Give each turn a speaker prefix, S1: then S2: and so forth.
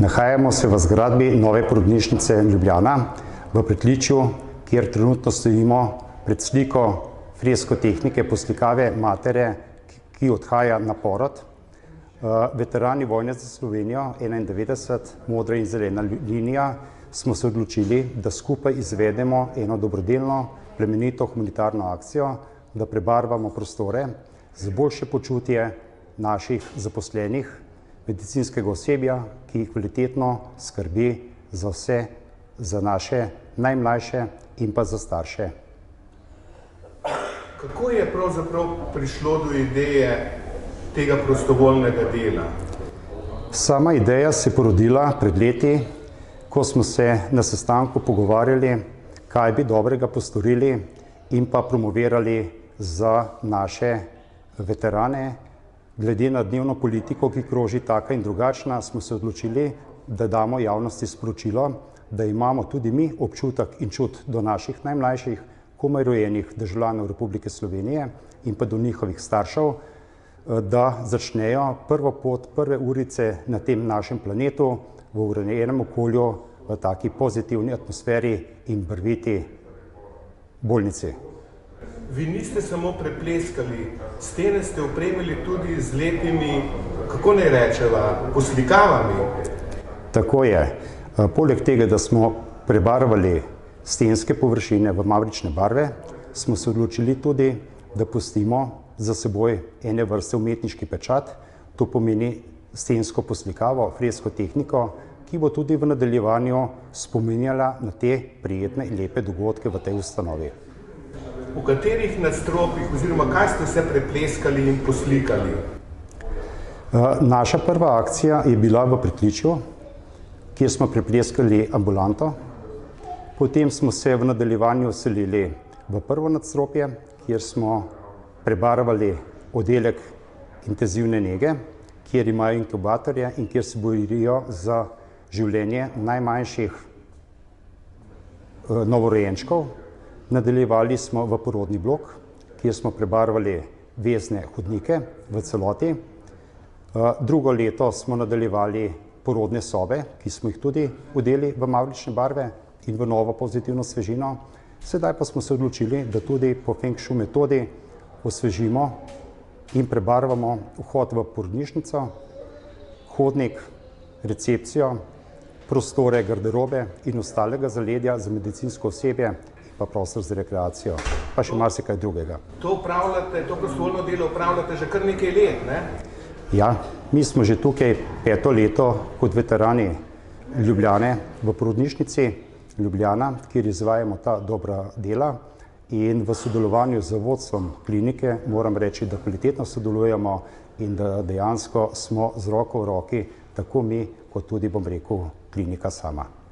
S1: Nahajamo se v zgradbi nove porodnišnice Ljubljana v pritličju, kjer trenutno stojimo pred sliko fresko tehnike poslikave matere, ki odhaja na porod. Veterani vojne za Slovenijo 91, modra in zelena linija, smo se odločili, da skupaj izvedemo eno dobrodelno, plemenito humanitarno akcijo, da prebarvamo prostore za boljše počutje naših zaposlenih, medicinskega osebja, ki kvalitetno skrbi za vse, za naše najmlajše in pa za starše.
S2: Kako je pravzaprav prišlo do ideje tega prostovoljnega dela?
S1: Sama ideja se je porodila pred leti, ko smo se na sestanku pogovarjali, kaj bi dobrega postorili in pa promovirali za naše veterane. Glede na dnevno politiko, ki kroži taka in drugačna, smo se odločili, da damo javnosti sporočilo, da imamo tudi mi občutek in čut do naših najmlajših, komaj rojenih državljanov Republike Slovenije in pa do njihovih staršev, da začnejo prvo pot, prve urice na tem našem planetu v urejenem okolju, v taki pozitivni atmosferi in barviti bolnici.
S2: Vi niste samo prepleskali, stene ste opremili tudi z lepimi, kako naj rečeva, poslikavami.
S1: Tako je. Poleg tega, da smo prebarvali stenske površine v mavrične barve, smo se odločili tudi, da pustimo za seboj ene vrste umetniški pečat. To pomeni stensko poslikavo, fresko tehniko, ki bo tudi v nadaljevanju spominjala na te prijetne in lepe dogodke v tej ustanovi.
S2: V katerih nadstropjih oziroma kaj ste vse prepleskali in poslikali?
S1: Naša prva akcija je bila v pritličju, kjer smo prepleskali ambulanto. Potem smo se v nadaljevanju selili v prvo nadstropje, kjer smo prebarvali oddelek intenzivne nege, kjer imajo inkubatorje in kjer se borijo za življenje najmanjših novorojenčkov. Nadaljevali smo v porodni blok, kjer smo prebarvali vezne hodnike v celoti. Drugo leto smo nadaljevali porodne sobe, ki smo jih tudi odeli v mavrične barve in v novo pozitivno svežino. Sedaj pa smo se odločili, da tudi po Feng Shui metodi osvežimo in prebarvamo vhod v porodnišnico, hodnik, recepcijo, prostore garderobe in ostalega zaledja za medicinsko osebje, pa prostor za rekreacijo, pa še marsikaj drugega.
S2: To prostovoljno delo opravljate že kar nekaj let, ne?
S1: Ja, mi smo že tukaj 5. leto kot veterani Ljubljane v porodnišnici Ljubljana, kjer izvajamo ta dobra dela in v sodelovanju z vodstvom klinike moram reči, da kvalitetno sodelujemo in da dejansko smo z roko v roki, tako mi kot tudi, bom rekel, klinika sama.